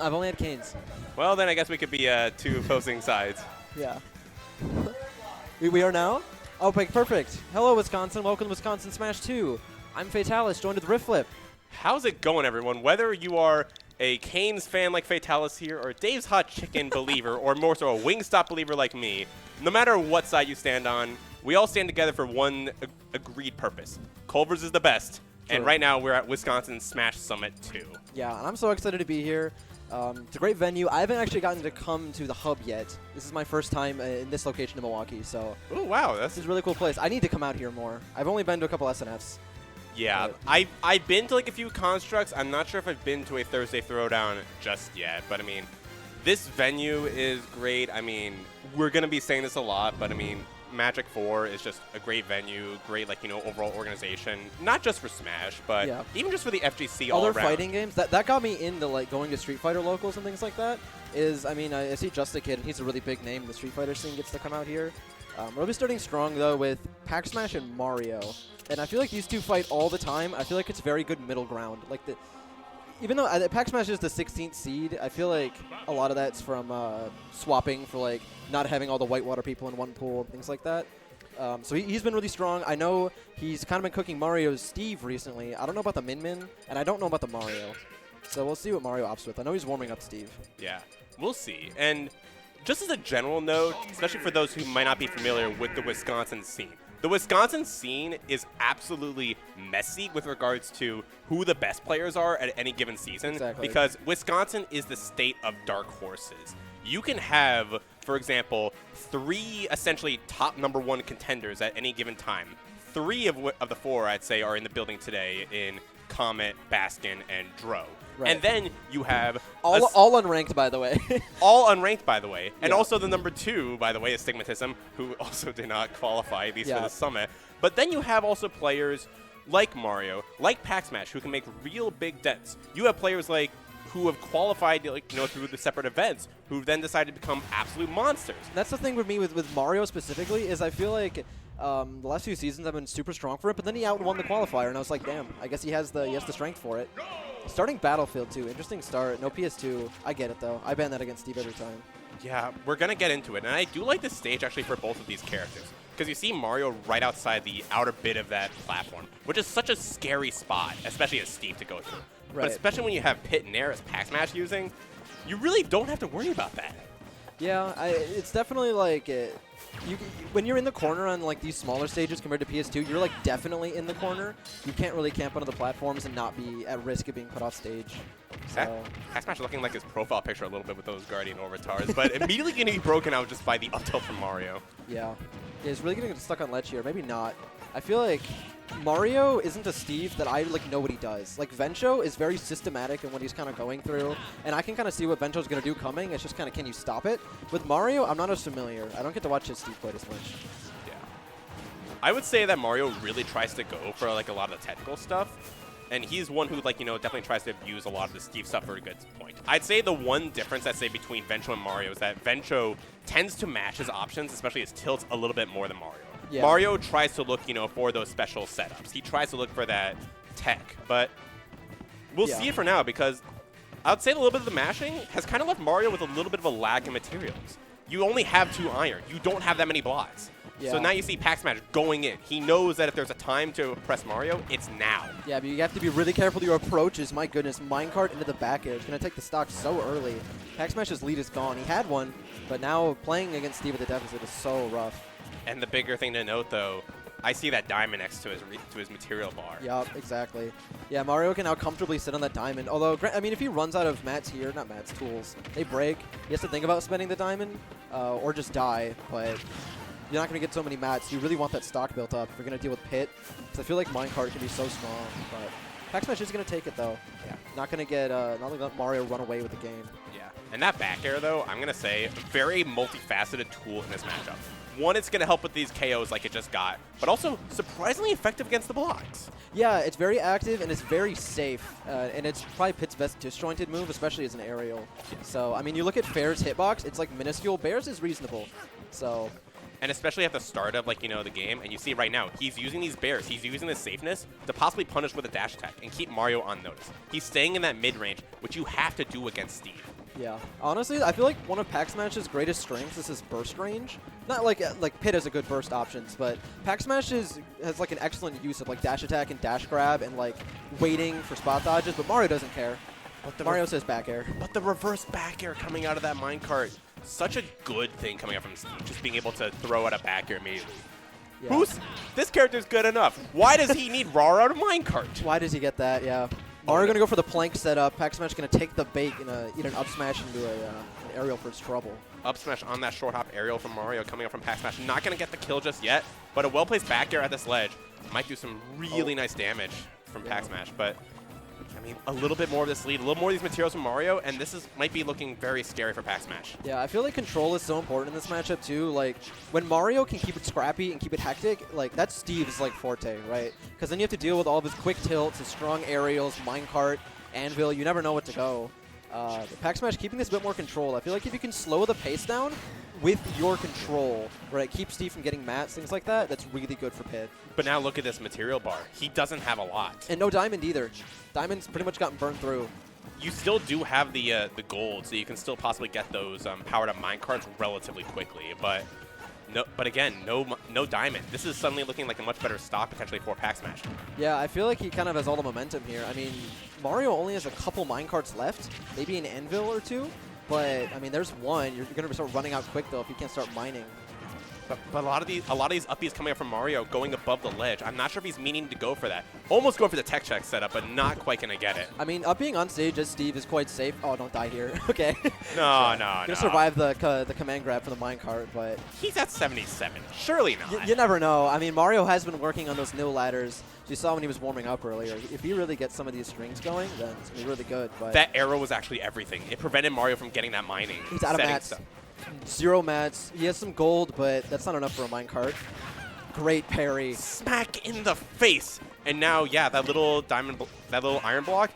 I've only had Canes. Well, then I guess we could be two opposing sides. Yeah. we are now? Oh, perfect. Hello, Wisconsin. Welcome to Wisconsin Smash 2. I'm Fatalis, joined with Rifflip. How's it going, everyone? Whether you are a Canes fan like Fatalis here, or Dave's Hot Chicken believer, or more so a Wingstop believer like me, no matter what side you stand on, we all stand together for one agreed purpose. Culver's is the best, and right now we're at Wisconsin Smash Summit 2. Yeah, and I'm so excited to be here. It's a great venue. I haven't actually gotten to come to the hub yet. This is my first time in this location in Milwaukee, so. Oh wow, this is a really cool place. I need to come out here more. I've only been to a couple SNFs. Yeah, I've been to like a few constructs. I'm not sure if I've been to a Thursday Throwdown just yet, but I mean, this venue is great. I mean, we're gonna be saying this a lot, but I mean, Magic 4 is just a great venue, great overall organization, not just for Smash, but even just for the FGC all around. Other fighting games that got me into going to Street Fighter locals and things like that. I mean, I see Just a Kid, and he's a really big name. The Street Fighter scene gets to come out here. We'll be starting strong though with PacSmash and Mario, and I feel like these two fight all the time. I feel like it's very good middle ground. Even though PacSmash is the 16th seed, I feel like a lot of that's from swapping for not having all the Whitewater people in one pool, things like that. So he's been really strong. I know he's kind of been cooking Mario's Steve recently. I don't know about the Min Min, and I don't know about the Mario. So we'll see what Mario opts with. I know he's warming up Steve. Yeah, we'll see. And just as a general note, especially for those who might not be familiar with the Wisconsin scene, the Wisconsin scene is absolutely messy with regards to who the best players are at any given season. Exactly. Because Wisconsin is the state of dark horses. You can have, for example, 3 essentially top #1 contenders at any given time. 3 of the 4, I'd say, are in the building today in Comet, Baskin, and Dro. Right. And then you have all unranked, by the way. all unranked, by the way. And also the #2, by the way, is Stigmatism, who also did not qualify, at least for the summit. But then you have also players like Mario, like PacSmash, who can make real big dents. You have players who have qualified through the separate events, who then decided to become absolute monsters. That's the thing with me with Mario specifically, is I feel like the last few seasons have been super strong for it, but then he outwon the qualifier, and I was like, damn, I guess he has the strength for it. Starting Battlefield 2, interesting start. No PS2. I get it, though. I ban that against Steve every time. Yeah, we're going to get into it. And I do like this stage, actually, for both of these characters. Because you see Mario right outside the outer bit of that platform, which is such a scary spot, especially as Steve to go through. Right. But especially when you have Pit and Air as PacSmash using, you really don't have to worry about that. Yeah, it's definitely when you're in the corner on these smaller stages compared to PS2, you're definitely in the corner. You can't really camp onto the platforms and not be at risk of being put off stage. So. PacSmash looking like his profile picture a little bit with those Guardian Orbitars, but immediately going to be broken out just by the up tilt from Mario. Yeah, he's really going to get stuck on ledge here. Maybe not. I feel like Mario isn't a Steve that I know what he does. Vencho is very systematic in what he's kind of going through, and I can kind of see what Vencho's going to do coming. It's just kind of, can you stop it? With Mario, I'm not as familiar. I don't get to watch his Steve quite as much. Yeah. I would say that Mario really tries to go for a lot of the technical stuff, and he's one who definitely tries to abuse a lot of the Steve stuff for a good point. I'd say the one difference between Vencho and Mario is that Vencho tends to match his options, especially his tilts, a little bit more than Mario. Yeah. Mario tries to look, for those special setups. He tries to look for that tech, but we'll see it for now, because I would say a little bit of the mashing has kind of left Mario with a little bit of a lag in materials. You only have 2 iron. You don't have that many blocks. Yeah. So now you see PacSmash going in. He knows that if there's a time to press Mario, it's now. Yeah, but you have to be really careful with your approaches. My goodness, minecart into the back air is going to take the stock so early. PacSmash's lead is gone. He had one, but now playing against Steve at the deficit is so rough. And the bigger thing to note, though, I see that diamond next to his material bar. Yup, exactly. Yeah, Mario can now comfortably sit on that diamond. Although, I mean, if he runs out of tools, they break. He has to think about spending the diamond or just die. But you're not going to get so many mats. You really want that stock built up if you're going to deal with Pit. Because I feel like minecart can be so strong. But PacSmash is going to take it, though. Yeah. Not going to let Mario run away with the game. Yeah. And that back air, though, I'm going to say, a very multifaceted tool in this matchup. One, it's going to help with these KOs like it just got, but also surprisingly effective against the blocks. Yeah, it's very active and it's very safe, and it's probably Pit's best disjointed move, especially as an aerial. So, I mean, you look at Fair's hitbox, it's minuscule. Bear's is reasonable. So, And especially at the start of, like, the game, and you see right now, he's using these bears, he's using this safeness to possibly punish with a dash attack and keep Mario on notice. He's staying in that mid-range, which you have to do against Steve. Yeah. Honestly, I feel like one of PacSmash's greatest strengths is his burst range. Not like Pit has a good burst options, but PacSmash has like an excellent use of like dash attack and dash grab and like waiting for spot dodges, but Mario doesn't care. Mario says back air. But the reverse back air coming out of that minecart, such a good thing coming out from Steve, just being able to throw out a back air immediately. Yeah. This character's good enough. Why does he need raw out of minecart? Why does he get that? Yeah. Mario gonna go for the plank setup. PacSmash gonna take the bait and eat an up smash into an aerial for his trouble. Up smash on that short hop aerial from Mario coming up from PacSmash. Not gonna get the kill just yet, but a well-placed back air at this ledge might do some really nice damage from PacSmash. But I mean, a little bit more of this lead, a little more of these materials from Mario, and this might be looking very scary for PacSmash. Yeah, I feel like control is so important in this matchup too. Like when Mario can keep it scrappy and keep it hectic, like that's Steve's like forte, right? Because then you have to deal with all of his quick tilts, his strong aerials, minecart, anvil. You never know what to go. PacSmash keeping this a bit more control. I feel like if you can slow the pace down with your control, right, keep Steve from getting mats, things like that, that's really good for Pit. But now look at this material bar. He doesn't have a lot. And no diamond either. Diamond's pretty much gotten burned through. You still do have the gold, so you can still possibly get those powered up minecarts relatively quickly. But again, no diamond. This is suddenly looking like a much better stock potentially for PacSmash. Yeah, I feel like he kind of has all the momentum here. I mean, Mario only has a couple minecarts left, maybe an anvil or two. But I mean, there's one. You're going to start running out quick though if you can't start mining. But a lot of these uppies coming up from Mario going above the ledge. I'm not sure if he's meaning to go for that. Almost going for the tech check setup, but not quite going to get it. I mean, up being on stage as Steve is quite safe. Oh, don't die here. Okay. No. Gonna survive the command grab for the minecart, but he's at 77. Surely not. You never know. I mean, Mario has been working on those nil ladders. You saw when he was warming up earlier. If he really gets some of these strings going, then it's gonna be really good. But that arrow was actually everything. It prevented Mario from getting that mining. He's out of mats. Stuff. 0 mats. He has some gold, but that's not enough for a minecart. Great parry. Smack in the face. And now, yeah, that little iron block,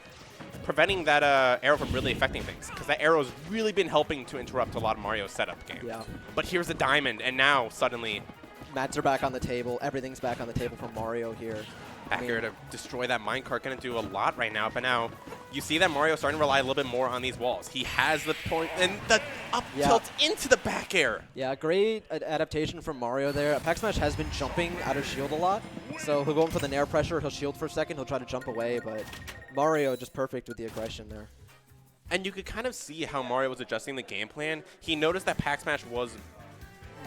preventing that arrow from really affecting things. Because that arrow's really been helping to interrupt a lot of Mario's setup game. Yeah. But here's a diamond, and now suddenly mats are back on the table. Everything's back on the table for Mario here. Back here to destroy that minecart. Going to do a lot right now. But now you see that Mario starting to rely a little bit more on these walls. He has the point and the up tilt into the back air. Yeah, great adaptation from Mario there. PacSmash has been jumping out of shield a lot. So he'll go in for the nair pressure. He'll shield for a second. He'll try to jump away. But Mario just perfect with the aggression there. And you could kind of see how Mario was adjusting the game plan. He noticed that PacSmash was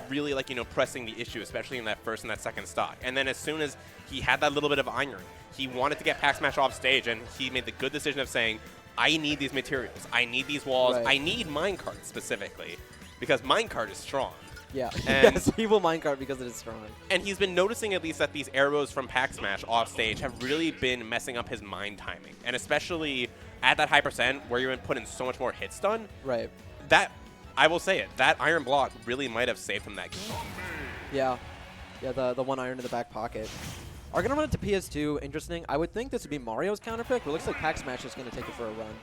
really, like, pressing the issue, especially in that first and that second stock. And then as soon as he had that little bit of iron, he wanted to get PacSmash off stage, and he made the good decision of saying, I need these materials. I need these walls. Right. I need minecart specifically, because minecart is strong. Yeah, yes, he will minecart because it is strong. And he's been noticing at least that these arrows from PacSmash off stage have really been messing up his mine timing. And especially at that high percent where you're putting so much more hit stun. Right. That, I will say it, that iron block really might have saved him that game. Yeah. Yeah, the one iron in the back pocket. Are going to run it to PS2. Interesting. I would think this would be Mario's counterpick, but it looks like PacSmash is going to take it for a run.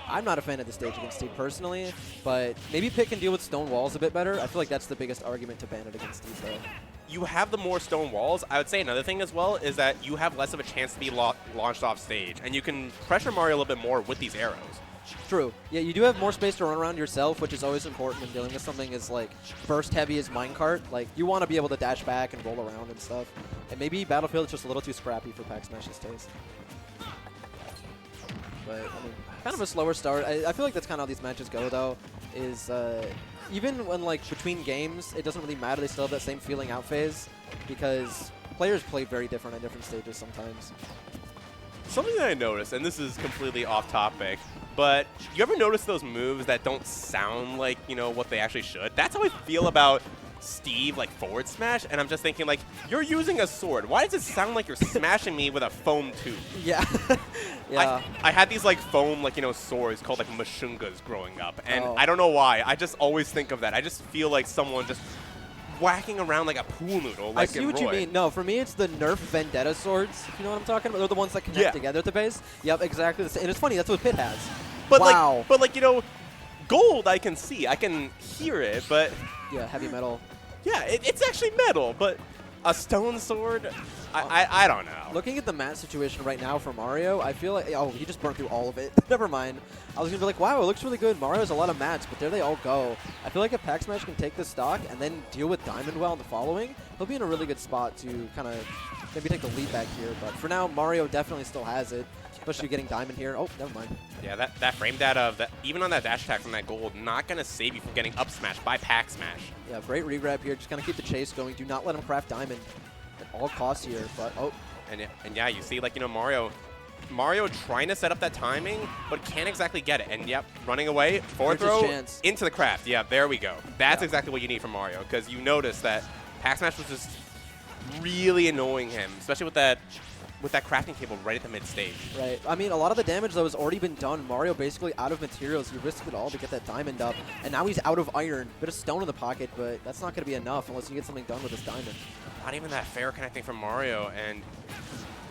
I'm not a fan of the stage against Steve personally, but maybe Pit can deal with stone walls a bit better. I feel like that's the biggest argument to ban it against Steve, though. You have the more stone walls. I would say another thing as well is that you have less of a chance to be launched off stage, and you can pressure Mario a little bit more with these arrows. True. Yeah, you do have more space to run around yourself, which is always important when dealing with something as like burst heavy as minecart. Like you want to be able to dash back and roll around and stuff. And maybe Battlefield is just a little too scrappy for PacSmash's taste. But I mean, kind of a slower start. I feel like that's kind of how these matches go, though. Is even when like between games, it doesn't really matter. They still have that same feeling out phase because players play very different at different stages sometimes. Something that I noticed, and this is completely off topic, but you ever notice those moves that don't sound like, what they actually should? That's how I feel about Steve, like, forward smash, and I'm just thinking, like, you're using a sword. Why does it sound like you're smashing me with a foam tube? Yeah. Yeah. I had these, like, foam, like, swords called, like, mashungas growing up, and I don't know why. I just always think of that. I just feel like someone just whacking around like a pool noodle. Like I see what you mean. No, for me, it's the Nerf Vendetta swords. You know what I'm talking about? They're the ones that connect together at the base. Yep, exactly the same. And it's funny, that's what Pit has. But wow. Gold I can see. I can hear it, but... Yeah, heavy metal. Yeah, it's actually metal, but A stone sword? I don't know. Looking at the mat situation right now for Mario, I feel like, oh, he just burnt through all of it. Never mind. I was going to be like, wow, it looks really good. Mario has a lot of mats, but there they all go. I feel like if PacSmash can take this stock and then deal with Diamond well in the following, he'll be in a really good spot to kind of maybe take the lead back here. But for now, Mario definitely still has it, especially getting Diamond here. Oh, never mind. Yeah, that frame data of that, even on that dash attack from that gold, not going to save you from getting up smashed by PacSmash. Yeah, great regrab here. Just kind of keep the chase going. Do not let him craft Diamond at all costs here. But, oh. And yeah, you see, like, you know, Mario trying to set up that timing, but can't exactly get it. And, yep, running away, forward throw, into the craft. Yeah, there we go. That's exactly what you need from Mario, because you notice that PacSmash was just really annoying him, especially with that crafting table right at the mid-stage. Right. I mean, a lot of the damage, though, has already been done. Mario basically out of materials. He risked it all to get that diamond up, and now he's out of iron. Bit of stone in the pocket, but that's not going to be enough unless you get something done with this diamond. Not even that fair connecting from Mario, and,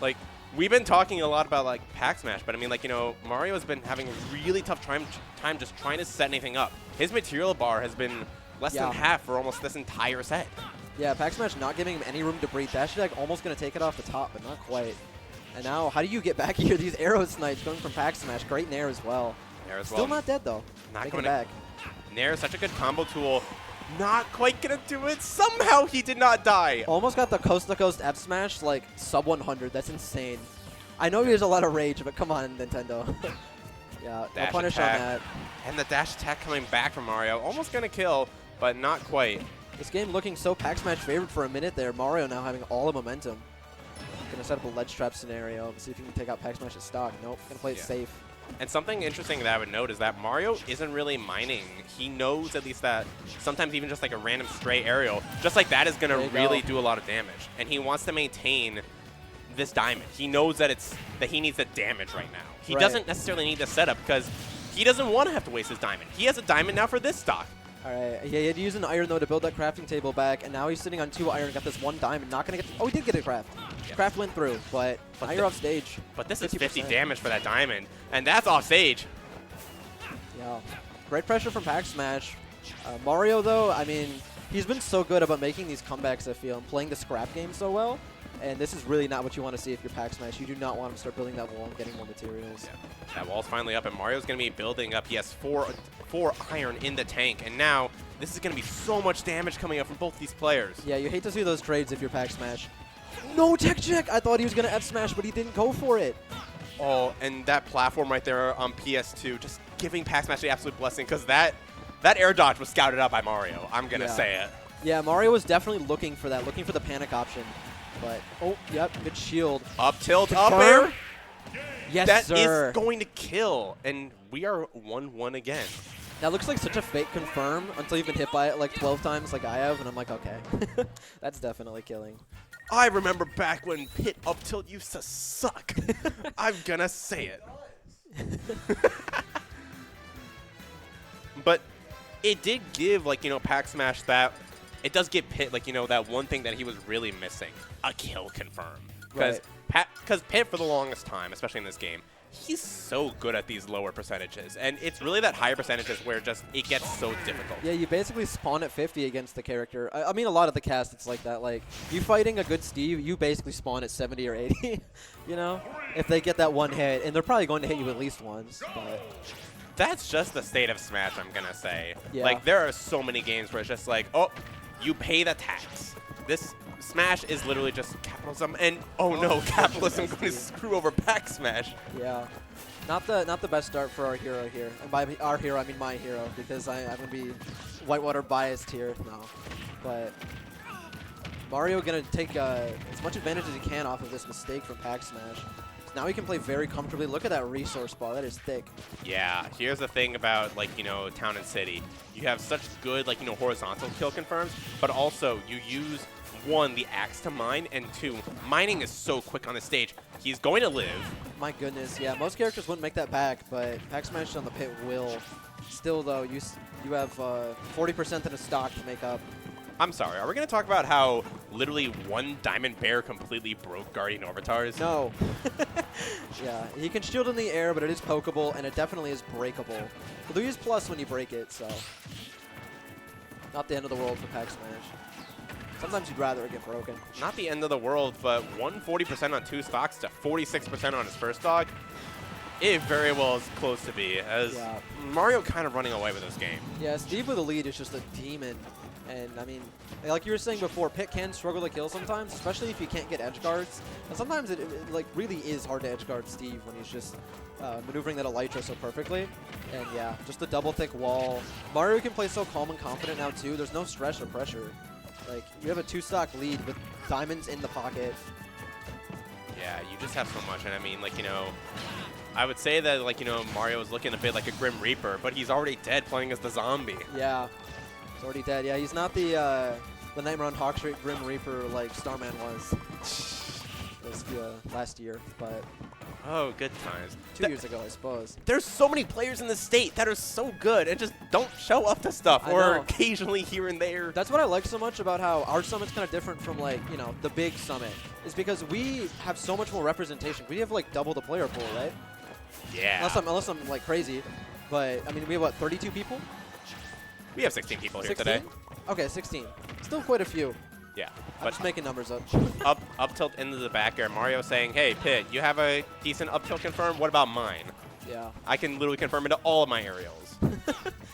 like, we've been talking a lot about, like, PacSmash, but, I mean, like, you know, Mario has been having a really tough time just trying to set anything up. His material bar has been less than half for almost this entire set. Yeah, PacSmash not giving him any room to breathe. Dash attack almost going to take it off the top, but not quite. And now, how do you get back here? These arrow snipes going from PacSmash. Great Nair as well. Still not dead, though. Not coming back. Nair is such a good combo tool. Not quite going to do it. Somehow he did not die. Almost got the coast-to-coast F smash, like, sub 100. That's insane. I know he has a lot of rage, but come on, Nintendo. Yeah, no punish on that. And the dash attack coming back from Mario. Almost going to kill, but not quite. This game looking so PacSmash favored for a minute there. Mario now having all the momentum. Gonna set up a ledge trap scenario. See if he can take out PacSmash's stock. Nope, gonna play it safe. And something interesting that I would note is that Mario isn't really mining. He knows at least that sometimes even just like a random stray aerial, just like that is gonna really do a lot of damage. And he wants to maintain this diamond. He knows that he needs the damage right now. He doesn't necessarily need the setup because he doesn't want to have to waste his diamond. He has a diamond now for this stock. All right, yeah, he had to use an iron, though, to build that crafting table back, and now he's sitting on 2 iron, got this 1 diamond, not going to get... Oh, he did get a craft. Yep. Craft went through, but now you're off stage. But this is 50 damage for that diamond, and that's off stage. Yeah. Great pressure from PacSmash. Mario, though, I mean, he's been so good about making these comebacks, I feel, and playing the scrap game so well. And this is really not what you want to see if you're PacSmash. You do not want him to start building that wall and getting more materials. Yeah. That wall's finally up, and Mario's going to be building up. He has 4 iron in the tank, and now this is going to be so much damage coming up from both these players. Yeah, you hate to see those trades if you're PacSmash. No tech check! I thought he was going to F-smash, but he didn't go for it. Oh, and that platform right there on PS2, just giving PacSmash the absolute blessing, because that air dodge was scouted out by Mario. I'm going to say it. Yeah, Mario was definitely looking for that, looking for the panic option. But, oh, yep, good shield. Up tilt, up air. Yes, sir. That is going to kill, and we are 1-1 again. That looks like such a fake confirm until you've been hit by it like 12 times like I have, and I'm like, okay. That's definitely killing. I remember back when pit up tilt used to suck. I'm going to say it. But it did give, like, you know, PacSmash that... It does give Pit, like, you know, that one thing that he was really missing, a kill confirm. Because Pit, for the longest time, especially in this game, he's so good at these lower percentages. And it's really that higher percentages where just it gets so difficult. Yeah, you basically spawn at 50 against the character. I mean, a lot of the cast, it's like that. Like, you fighting a good Steve, you basically spawn at 70 or 80, you know? If they get that one hit. And they're probably going to hit you at least once. But that's just the state of Smash, I'm going to say. Yeah. Like, there are so many games where it's just like, oh, you pay the tax. This Smash is literally just capitalism, and oh no, capitalism going to screw over PacSmash. Yeah, not the best start for our hero here. And by our hero, I mean my hero, because I'm gonna be whitewater biased here. No, but Mario gonna take as much advantage as he can off of this mistake from PacSmash. Now he can play very comfortably. Look at that resource bar. That is thick. Yeah, here's the thing about, like, you know, Town and City. You have such good, like, you know, horizontal kill confirms, but also you use, 1, the axe to mine, and 2, mining is so quick on the stage. He's going to live. My goodness, yeah. Most characters wouldn't make that back, but PacSmash on the pit will. Still, though, you have 40% in a stock to make up. I'm sorry, are we going to talk about how literally 1 Diamond Bear completely broke Guardian Orbitars? No. Yeah, he can shield in the air, but it is pokeable, and it definitely is breakable. You'll use plus when you break it, so not the end of the world for PacSmash. Sometimes you'd rather it get broken. Not the end of the world, but 140% on 2 stocks to 46% on his first stock. It very well is close to be, as Mario kind of running away with this game. Yeah, Steve with the lead is just a demon. And, I mean, like you were saying before, Pit can struggle to kill sometimes, especially if you can't get edge guards. And sometimes it like, really is hard to edge guard Steve when he's just maneuvering that Elytra so perfectly. And, yeah, just the double-thick wall. Mario can play so calm and confident now, too. There's no stress or pressure. Like, you have a 2-stock lead with diamonds in the pocket. Yeah, you just have so much. And, I mean, like, you know, I would say that, like, you know, Mario is looking a bit like a Grim Reaper, but he's already dead playing as the zombie. Yeah. He's already dead. Yeah, he's not the Nightmare on Hawk Street Grim Reaper like Starman was last year, but oh, good times. 2 years ago, I suppose. There's so many players in the state that are so good and just don't show up to stuff, or occasionally here and there. That's what I like so much about how our summit's kind of different from, like, you know, the big summit, is because we have so much more representation. We have like double the player pool, right? Yeah. Unless I'm like crazy, but I mean, we have what, 32 people? We have 16 people here 16? today. Okay, 16. Still quite a few. Yeah. I'm just making numbers up. Up tilt into the back air. Mario saying, hey, Pit, you have a decent up tilt confirm? What about mine? Yeah. I can literally confirm into all of my aerials.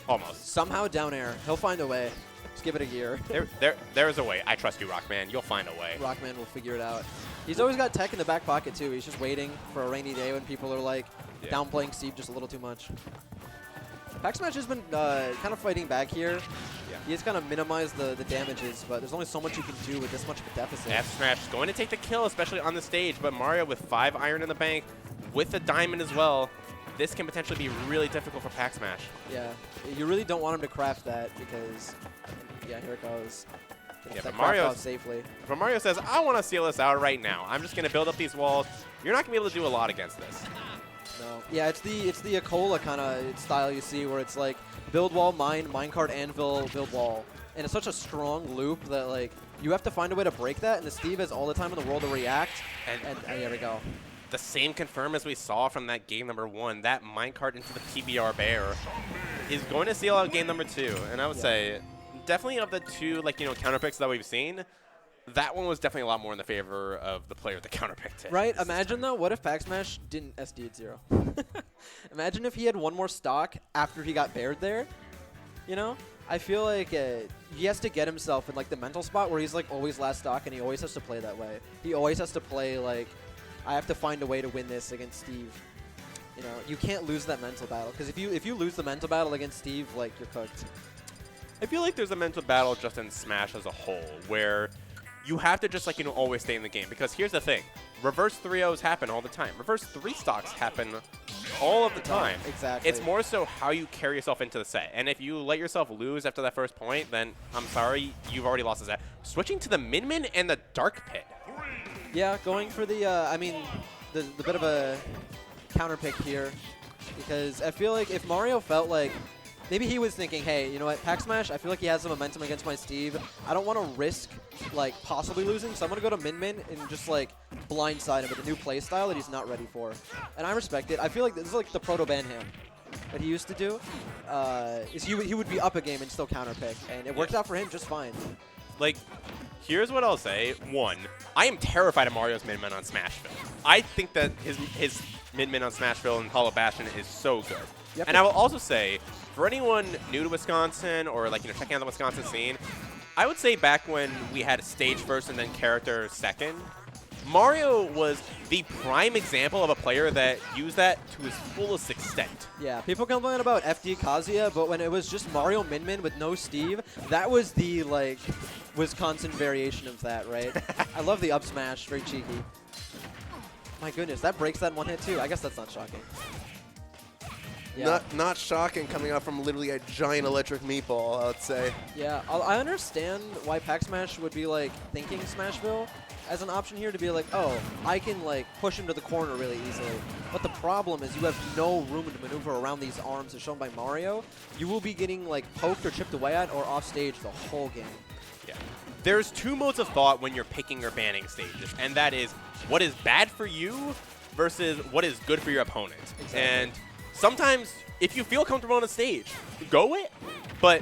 Almost. Somehow down air. He'll find a way. Just give it a year. There's a way. I trust you, Rockman. You'll find a way. Rockman will figure it out. He's always got tech in the back pocket, too. He's just waiting for a rainy day when people are, like, downplaying Steve just a little too much. PacSmash has been kind of fighting back here. Yeah. He has kind of minimized the damages, but there's only so much you can do with this much of a deficit. PacSmash is going to take the kill, especially on the stage, but Mario with 5 iron in the bank, with a diamond as well, this can potentially be really difficult for PacSmash. Yeah, you really don't want him to craft that because, yeah, here it goes. Yeah, but Mario safely. But Mario says, I want to seal this out right now. I'm just going to build up these walls. You're not going to be able to do a lot against this. No. Yeah, it's the Akola kind of style you see where it's like build wall, minecart, anvil, build wall. And it's such a strong loop that, like, you have to find a way to break that, and the Steve has all the time in the world to react. And there we go. The same confirm as we saw from that game number 1, that minecart into the PBR bear is going to seal out game number 2. And I would say, definitely of the two, like, you know, counter picks that we've seen, that one was definitely a lot more in the favor of the player that counterpicked it. Right? Imagine, though, what if PacSmash didn't SD at 0? Imagine if he had one more stock after he got bared there. You know? I feel like he has to get himself in, like, the mental spot where he's, like, always last stock, and he always has to play that way. He always has to play, like, I have to find a way to win this against Steve. You know, you can't lose that mental battle, because if you lose the mental battle against Steve, like, you're cooked. I feel like there's a mental battle just in Smash as a whole, where you have to just, like, you know, always stay in the game. Because here's the thing. Reverse 3-0s happen all the time. Reverse 3 stocks happen all of the time. Exactly. It's more so how you carry yourself into the set. And if you let yourself lose after that first point, then I'm sorry, you've already lost the set. Switching to the Min-Min and the Dark Pit. Yeah, going for the, I mean, the bit of a counter pick here. Because I feel like if Mario felt like, maybe he was thinking, hey, you know what, PacSmash, I feel like he has some momentum against my Steve. I don't want to risk, like, possibly losing, so I'm going to go to Min-Min and just, like, blindside him with a new play style that he's not ready for. And I respect it. I feel like this is, like, the proto-Banham that he used to do. Is he would be up a game and still counter pick, and it worked out for him just fine. Like, here's what I'll say. 1, I am terrified of Mario's Min-Min on Smashville. I think that his Min-Min on Smashville and Hollow Bastion is so good. Yep. And I will also say, for anyone new to Wisconsin or, like, you know, checking out the Wisconsin scene, I would say back when we had stage first and then character second, Mario was the prime example of a player that used that to his fullest extent. Yeah, people complain about FD Kazuya, but when it was just Mario Min-Min with no Steve, that was the, like, Wisconsin variation of that, right? I love the up smash, very cheeky. My goodness, that breaks that one hit too. I guess that's not shocking. Yeah. Not shocking coming out from literally a giant electric meatball, I would say. Yeah, I understand why PacSmash would be, like, thinking Smashville as an option here to be like, oh, I can, like, push him to the corner really easily. But the problem is you have no room to maneuver around these arms as shown by Mario. You will be getting, like, poked or chipped away at or off stage the whole game. Yeah. There's 2 modes of thought when you're picking or banning stages, and that is what is bad for you versus what is good for your opponent. Exactly. And sometimes, if you feel comfortable on a stage, go it. But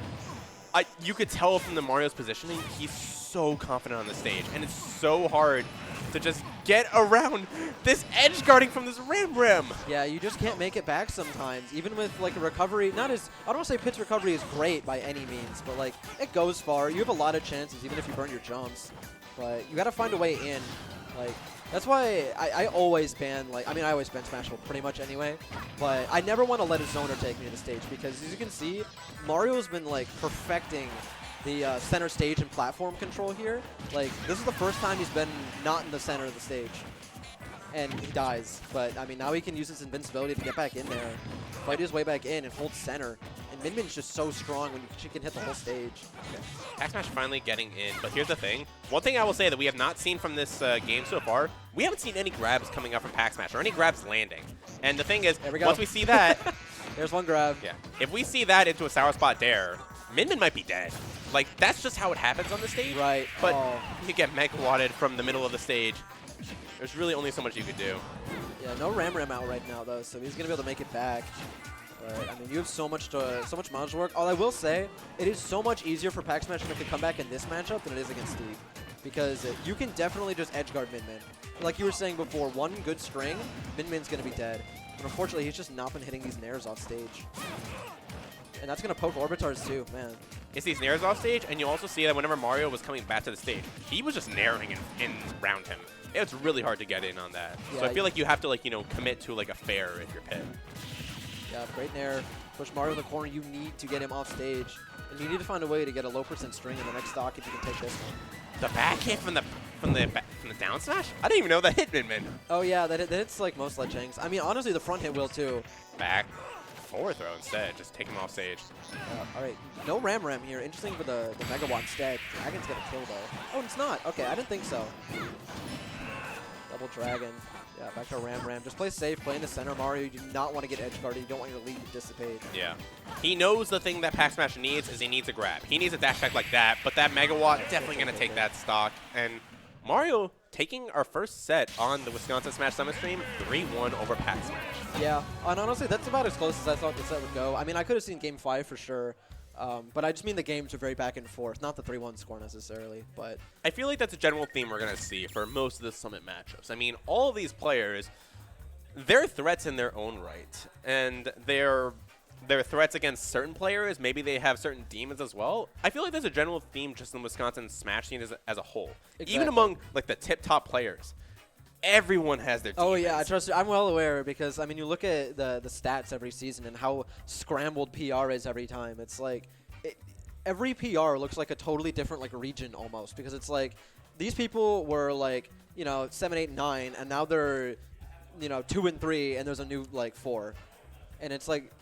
You could tell from the Mario's positioning, he's so confident on the stage, and it's so hard to just get around this edge guarding from this rim. Yeah, you just can't make it back sometimes, even with like a recovery. Not as, I don't want to say Pit's recovery is great by any means, but like it goes far. You have a lot of chances, even if you burn your jumps, but you got to find a way in. Like that's why I always ban, like, I mean, I always ban Smashable pretty much anyway, but I never want to let a zoner take me to the stage because, as you can see, Mario's been like perfecting the center stage and platform control here. Like, this is the first time he's been not in the center of the stage. And he dies. But, I mean, now he can use his invincibility to get back in there, fight his way back in, and hold center. And Min Min's just so strong when she can hit the whole stage. PacSmash finally getting in, but here's the thing. One thing I will say that we have not seen from this game so far, we haven't seen any grabs coming up from PacSmash or any grabs landing. And the thing is, once we see that... There's one grab. Yeah. If we see that into a sour spot dare, Min Min might be dead. Like, that's just how it happens on the stage. Right. But you get mega-wadded from the middle of the stage. There's really only so much you could do. Yeah, no Ram out right now, though, so he's going to be able to make it back. But, I mean, you have so much mileage work. All I will say, it is so much easier for PacSmash to make a comeback in this matchup than it is against Steve. Because you can definitely just edge guard Min Min. Like you were saying before, one good string, Min Min's going to be dead. But unfortunately, he's just not been hitting these nairs off stage. And that's going to poke Orbitars too, man. It's these nairs off stage, and you also see that whenever Mario was coming back to the stage, he was just nairing in around him. It's really hard to get in on that. Yeah, so I feel like you have to, like, you know, commit to like a fair if you're Pit. Yeah, great nair. Push Mario in the corner. You need to get him off stage. And you need to find a way to get a low % string in the next stock if you can take this one. The back hit from the down smash? I didn't even know that hit Min Min. Oh yeah, that hits like most ledge hangs. I mean, honestly, the front hit will too. Back forward throw instead. Just take him off stage. All right, no Ram here. Interesting for the Mega Watt instead. Dragon's gonna kill though. Oh, it's not. Okay, I didn't think so. Double Dragon. Yeah, back to Ram. Just play safe, play in the center, Mario. You do not want to get edge guarded. You don't want your lead to dissipate. Yeah. He knows the thing that PacSmash needs is he needs a grab. He needs a dash attack like that, but that Mega Watt definitely going to take that stock. And Mario taking our first set on the Wisconsin Smash Summit stream, 3-1 over PacSmash. Yeah, and honestly, that's about as close as I thought the set would go. I mean, I could have seen Game 5 for sure. But I just mean the games are very back and forth, not the 3-1 score necessarily. But I feel like that's a general theme we're going to see for most of the Summit matchups. I mean, all of these players, they're threats in their own right. And they're threats against certain players. Maybe they have certain demons as well. I feel like there's a general theme just in Wisconsin Smash scene as a whole. Exactly. Even among like the tip-top players. Everyone has their demons. Oh yeah, trust me, I'm well aware because I mean you look at the stats every season and how scrambled PR is every time. It's like every PR looks like a totally different like region almost because it's like these people were like, you know, 7, 8, 9 and now they're, you know, 2 and 3 and there's a new like 4. And it's like